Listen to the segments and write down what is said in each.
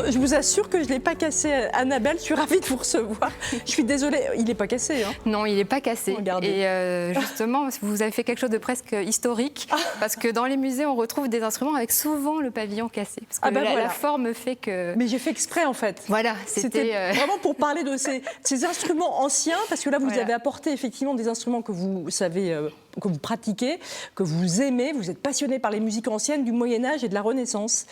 je vous assure que je ne l'ai pas cassé, Annabelle, je suis ravie de vous recevoir. Je suis désolée, il n'est pas cassé. Hein. Non, il n'est pas cassé. Regardez. Et justement, vous avez fait quelque chose de presque historique, parce que dans les musées, on retrouve des instruments avec souvent le pavillon cassé. Parce que la forme fait que... Mais j'ai fait exprès, en fait. Voilà, c'était vraiment pour parler de ces instruments anciens, parce que là, vous avez apporté effectivement des instruments que vous savez... que vous pratiquez, que vous aimez, vous êtes passionné par les musiques anciennes du Moyen-Âge et de la Renaissance.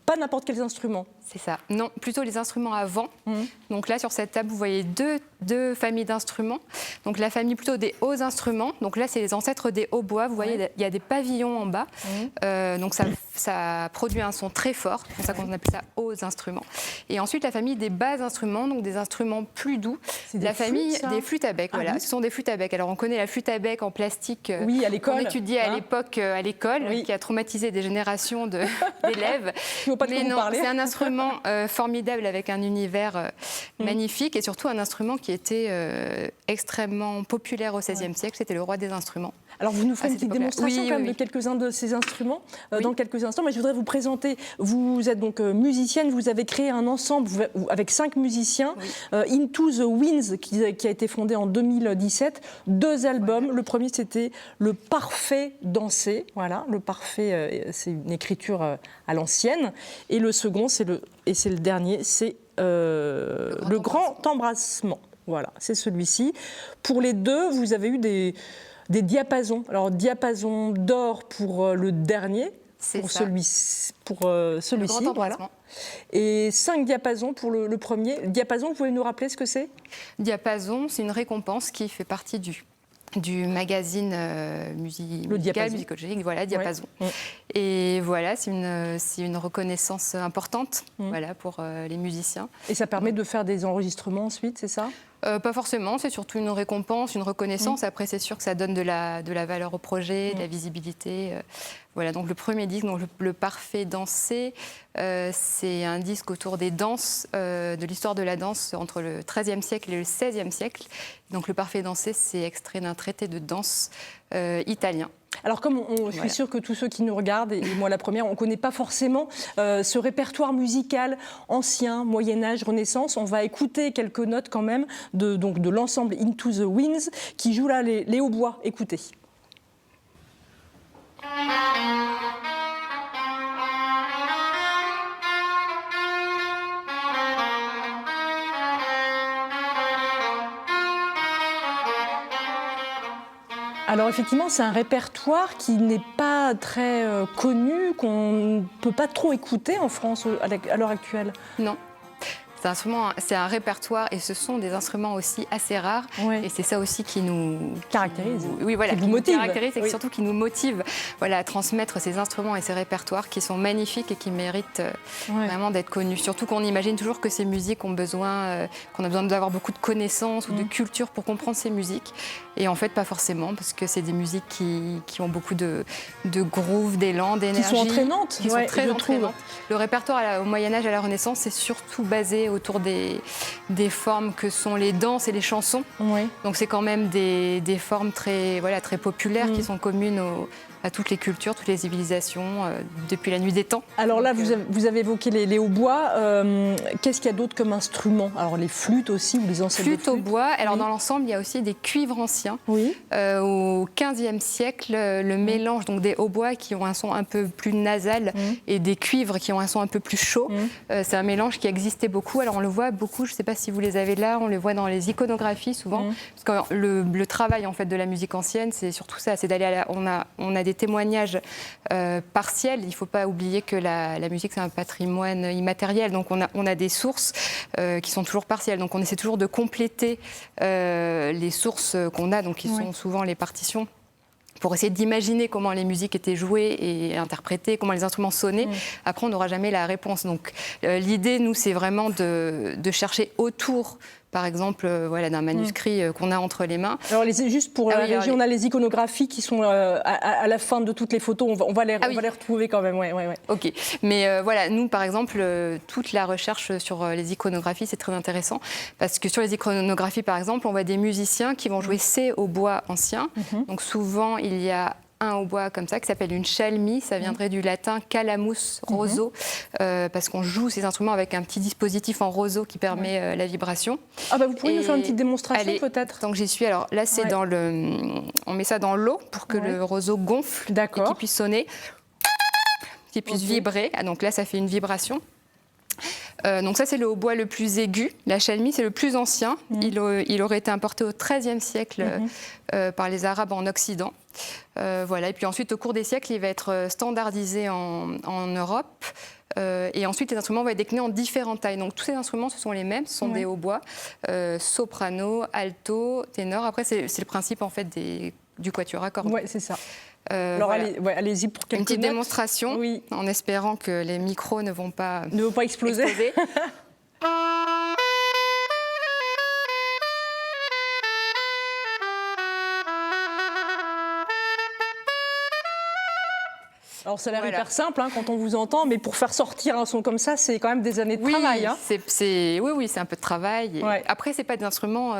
Pas n'importe quels instruments. C'est ça. Non, plutôt les instruments avant. Donc là, sur cette table, vous voyez deux familles d'instruments. Donc la famille plutôt des hauts instruments. Donc là, c'est les ancêtres des hautbois. Vous voyez, il y a des pavillons en bas. Donc ça produit un son très fort. C'est pour ça qu'on appelle ça hauts instruments. Et ensuite, la famille des bas instruments, donc des instruments plus doux. La famille des flûtes à bec. Voilà, ce sont des flûtes à bec. Alors on connaît la flûte à bec en plastique. Oui, à l'école. Qu'on étudiait à l'époque à l'école, qui a traumatisé des générations d'élèves. Mais non, c'est un instrument formidable avec un univers magnifique et surtout un instrument qui était extrêmement populaire au XVIe siècle. C'était le roi des instruments. Alors vous nous faites une petite démonstration quand même de quelques-uns de ces instruments dans quelques instants. Mais je voudrais vous présenter. Vous êtes donc musicienne. Vous avez créé un ensemble avec 5 musiciens, Into the Winds, qui a été fondé en 2017. 2 albums. Le premier c'était Le Parfait Dansé. Voilà, le parfait, c'est une écriture à l'ancienne. Et le second, c'est le dernier, c'est le Grand Embrassement. Voilà, c'est celui-ci. Pour les deux, vous avez eu des diapasons. Alors, diapason d'or pour le dernier, pour celui-ci, voilà. Et 5 diapasons pour le premier. Diapason, vous pouvez nous rappeler ce que c'est ? Diapason, c'est une récompense qui fait partie du magazine musical, musicologique, voilà, Diapason. Et voilà, c'est une reconnaissance importante voilà, pour les musiciens. Et ça permet de faire des enregistrements ensuite, c'est ça ? Pas forcément, c'est surtout une récompense, une reconnaissance. Après, c'est sûr que ça donne de la valeur au projet, de la visibilité. Voilà, donc le premier disque, donc le Parfait Dansé, c'est un disque autour des danses, de l'histoire de la danse entre le XIIIe siècle et le XVIe siècle. Donc le Parfait Dansé, c'est extrait d'un traité de danse italien. Alors comme je suis sûre que tous ceux qui nous regardent, et moi la première, on ne connaît pas forcément ce répertoire musical ancien, Moyen-Âge, Renaissance, on va écouter quelques notes quand même de l'ensemble Into the Winds qui joue là les hautbois. Écoutez. Alors effectivement, c'est un répertoire qui n'est pas très connu, qu'on ne peut pas trop écouter en France à l'heure actuelle. Non. C'est un répertoire et ce sont des instruments aussi assez rares. Et c'est ça aussi qui nous caractérise. Oui, voilà, qui nous motive. Caractérise et surtout qui nous motive voilà, à transmettre ces instruments et ces répertoires qui sont magnifiques et qui méritent vraiment d'être connus. Surtout qu'on imagine toujours que ces musiques ont besoin, qu'on a besoin d'avoir beaucoup de connaissances ou de culture pour comprendre ces musiques. Et en fait, pas forcément, parce que c'est des musiques qui ont beaucoup de groove, d'élan, d'énergie. Qui sont entraînantes. Qui sont très entraînantes. Le répertoire au Moyen-Âge et à la Renaissance, c'est surtout basé autour des formes que sont les danses et les chansons. Donc c'est quand même des formes très populaires qui sont communes à toutes les cultures, toutes les civilisations, depuis la nuit des temps. Alors là, vous avez évoqué les hautbois. Qu'est-ce qu'il y a d'autre comme instruments ? Alors les flûtes aussi, ou les ancêtres flûtes au bois. Alors dans l'ensemble, il y a aussi des cuivres anciens. Au XVe siècle, le mélange donc, des hautbois qui ont un son un peu plus nasal et des cuivres qui ont un son un peu plus chaud. C'est un mélange qui existait beaucoup. Alors on le voit beaucoup, je ne sais pas si vous les avez là, on le voit dans les iconographies souvent. Parce que le travail en fait, de la musique ancienne, c'est surtout ça, c'est d'aller on a des témoignages partiels. Il ne faut pas oublier que la musique, c'est un patrimoine immatériel. Donc, on a des sources qui sont toujours partielles. Donc, on essaie toujours de compléter les sources qu'on a, donc qui sont souvent les partitions, pour essayer d'imaginer comment les musiques étaient jouées et interprétées, comment les instruments sonnaient. Après, on n'aura jamais la réponse. Donc, l'idée, nous, c'est vraiment de chercher autour, par exemple, d'un manuscrit qu'on a entre les mains. Alors, juste pour la régie, on a les iconographies qui sont à la fin de toutes les photos. On va les retrouver quand même. Ok. Mais voilà, nous, par exemple, toute la recherche sur les iconographies, c'est très intéressant. Parce que sur les iconographies, par exemple, on voit des musiciens qui vont jouer ces hautbois anciens. Donc, souvent, il y a un hautbois comme ça, qui s'appelle une chalmie. Ça viendrait du latin calamus, roseau, parce qu'on joue ces instruments avec un petit dispositif en roseau qui permet la vibration. Ah bah vous pourriez nous faire une petite démonstration peut-être? Tant que j'y suis, alors là c'est dans le... On met ça dans l'eau pour que le roseau gonfle et qu'il puisse sonner, qu'il puisse vibrer. Ah, donc là ça fait une vibration. Donc ça, c'est le hautbois le plus aigu. La chalmie, c'est le plus ancien. Il aurait été importé au XIIIe siècle par les Arabes en Occident. Voilà. Et puis ensuite, au cours des siècles, il va être standardisé en Europe. Et ensuite, les instruments vont être déclinés en différentes tailles. Donc tous ces instruments, ce sont les mêmes. Ce sont des hautbois, soprano, alto, ténor. Après, c'est le principe en fait du quatuor à cordes. Oui, c'est ça. Alors voilà. Allez-y pour quelques Une petite notes. démonstration, en espérant que les micros ne vont pas exploser. Alors ça a l'air hyper simple quand on vous entend, mais pour faire sortir un son comme ça, c'est quand même des années de travail. Oui, c'est un peu de travail. Après, c'est pas des instruments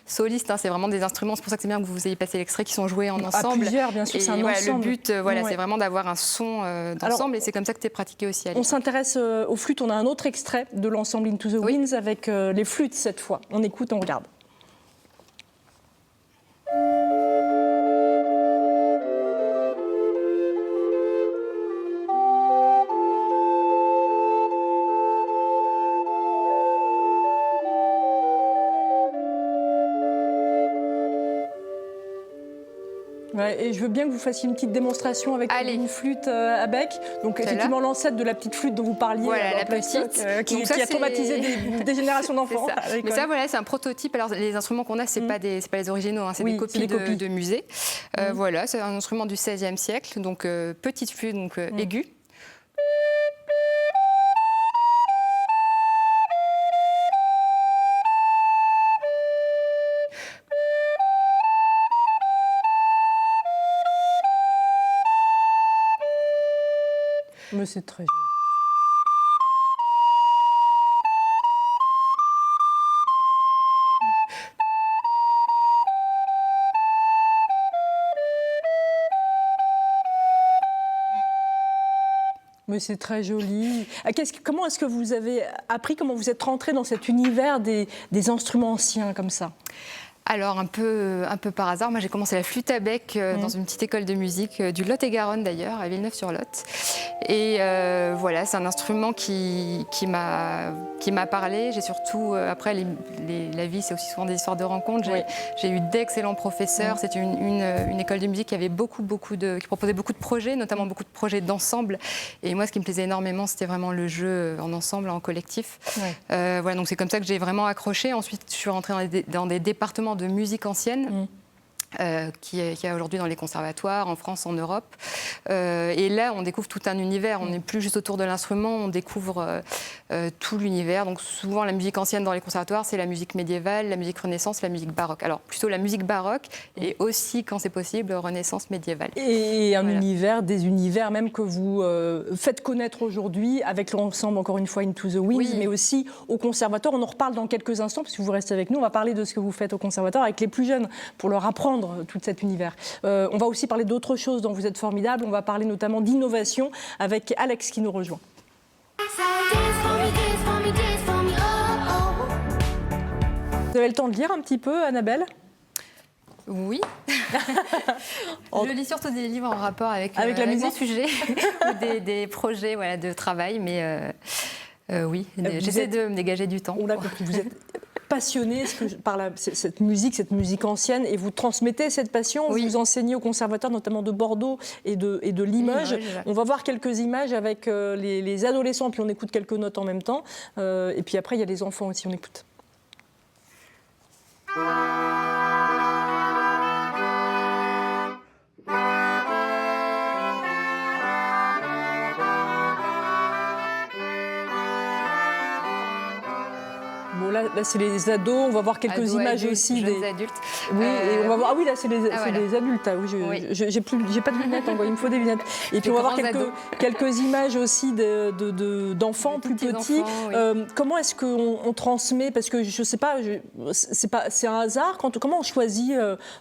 solistes, c'est vraiment des instruments. C'est pour ça que c'est bien que vous ayez passé l'extrait qui sont joués en ensemble. À plusieurs, bien sûr, c'est un ensemble. Le but, c'est vraiment d'avoir un son d'ensemble, et c'est comme ça que tu es pratiqué aussi. On s'intéresse aux flûtes. On a un autre extrait de l'ensemble Into the Winds avec les flûtes cette fois. On écoute, on regarde. Et je veux bien que vous fassiez une petite démonstration avec une flûte à bec. Donc effectivement l'ancêtre de la petite flûte dont vous parliez, la petite, qui a traumatisé des générations d'enfants. Mais ça, c'est un prototype. Alors les instruments qu'on a, c'est pas les originaux, c'est des copies de musée. Voilà, c'est un instrument du XVIe siècle, donc petite flûte, donc aiguë. Mais c'est très joli. Mais c'est très joli. Comment est-ce que vous avez appris, comment vous êtes rentré dans cet univers des instruments anciens comme ça? Alors, un peu par hasard, moi j'ai commencé la flûte à bec dans une petite école de musique du Lot-et-Garonne d'ailleurs, à Villeneuve-sur-Lot. Et voilà, c'est un instrument qui m'a parlé. J'ai surtout, après, la vie c'est aussi souvent des histoires de rencontres. J'ai eu d'excellents professeurs. C'était une école de musique qui avait qui proposait beaucoup de projets, notamment beaucoup de projets d'ensemble. Et moi, ce qui me plaisait énormément, c'était vraiment le jeu en ensemble, en collectif. Voilà, donc c'est comme ça que j'ai vraiment accroché. Ensuite, je suis rentrée dans des départements de musique ancienne. Qui est aujourd'hui dans les conservatoires, en France, en Europe. Et là, on découvre tout un univers. On n'est plus juste autour de l'instrument, on découvre tout l'univers. Donc souvent, la musique ancienne dans les conservatoires, c'est la musique médiévale, la musique Renaissance, la musique baroque. Alors plutôt la musique baroque et aussi, quand c'est possible, Renaissance médiévale. Et un univers, des univers même que vous faites connaître aujourd'hui avec l'ensemble, encore une fois, Into the Winds, mais aussi au conservatoire. On en reparle dans quelques instants, parce que vous restez avec nous. On va parler de ce que vous faites au conservatoire avec les plus jeunes pour leur apprendre tout cet univers. On va aussi parler d'autres choses dont vous êtes formidables. On va parler notamment d'innovation avec Alex qui nous rejoint. Vous avez le temps de lire un petit peu, Annabelle? Oui. Je lis surtout des livres en rapport avec la musique, sujet, ou des projets de travail, mais oui, j'essaie de me dégager du temps. On l'a compris, vous êtes passionné par cette musique ancienne, et vous transmettez cette passion. Vous enseignez au conservatoire, notamment de Bordeaux et de Limoges. On va voir quelques images avec les adolescents, puis on écoute quelques notes en même temps. Et puis après, il y a les enfants aussi, on écoute. là c'est les ados, on va voir quelques images adultes, aussi jeunes adultes. Oui, et on va voir. Ah oui, là c'est les adultes. Ah, oui, j'ai pas de lunettes, il me faut des lunettes. Et puis on va voir quelques images aussi d'enfants plus petits. Comment est-ce qu'on transmet? Parce que je sais pas, c'est un hasard. Comment on choisit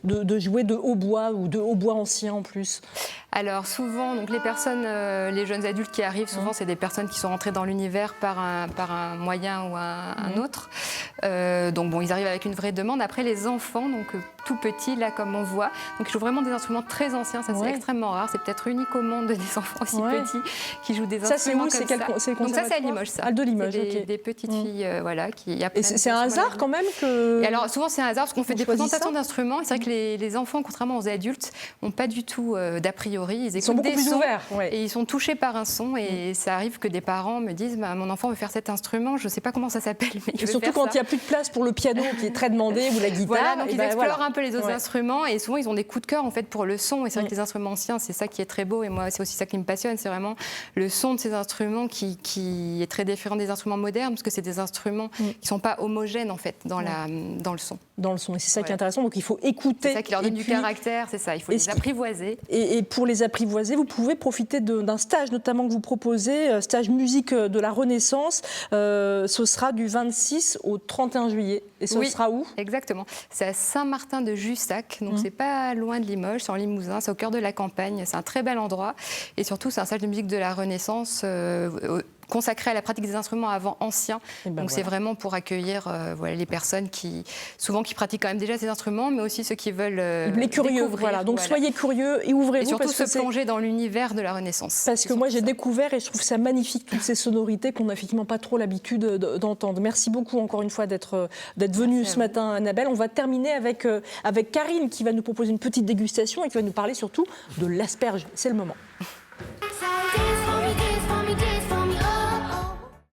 de jouer de hautbois ou de hautbois ancien en plus? Alors souvent, donc les personnes, les jeunes adultes qui arrivent, souvent c'est des personnes qui sont rentrées dans l'univers par un moyen ou un autre. Donc bon, ils arrivent avec une vraie demande. Après les enfants, donc tout petits, là comme on voit, donc ils jouent vraiment des instruments très anciens. Ça c'est extrêmement rare. C'est peut-être unique au monde des enfants aussi petits qui jouent des instruments comme ça. Donc ça c'est à Limoges, ça. Ah, de Limoges, des petites filles, voilà, qui apprennent. Et c'est un hasard quand même que. Et alors souvent c'est un hasard parce qu'on fait des présentations d'instruments. C'est vrai que les enfants, contrairement aux adultes, n'ont pas du tout d'a priori. Ils sont beaucoup plus ouverts. Et ils sont touchés par un son. Et ça arrive que des parents me disent mon enfant veut faire cet instrument, je ne sais pas comment ça s'appelle, mais il veut surtout faire quand il n'y a plus de place pour le piano qui est très demandé ou la guitare. Voilà, donc ils explorent un peu les autres instruments et souvent ils ont des coups de cœur en fait pour le son. Et c'est vrai que les instruments anciens, c'est ça qui est très beau. Et moi, c'est aussi ça qui me passionne, c'est vraiment le son de ces instruments qui est très différent des instruments modernes parce que c'est des instruments qui ne sont pas homogènes en fait dans le son. Dans le son, et c'est ça qui est intéressant. Donc il faut écouter. C'est ça qui leur donne du caractère, c'est ça. Il faut les apprivoiser. Et pour les apprivoiser, vous pouvez profiter d'un stage notamment que vous proposez, stage musique de la Renaissance. Ce sera du 26 au 31 juillet. Et ce sera où? Exactement. C'est à Saint-Martin-de-Jussac, donc c'est pas loin de Limoges, c'est en Limousin, c'est au cœur de la campagne. C'est un très bel endroit. Et surtout, c'est un stage de musique de la Renaissance consacré à la pratique des instruments avant anciens. Donc c'est vraiment pour accueillir les personnes qui pratiquent quand même déjà ces instruments, mais aussi ceux qui veulent les curieux. Voilà. Donc soyez curieux et ouvrez-vous. Et surtout se plonger dans l'univers de la Renaissance. Parce que moi j'ai découvert et je trouve ça magnifique, toutes ces sonorités qu'on n'a effectivement pas trop l'habitude d'entendre. Merci beaucoup encore une fois d'être venue ce matin, Annabelle. On va terminer avec Karine qui va nous proposer une petite dégustation et qui va nous parler surtout de l'asperge. C'est le moment.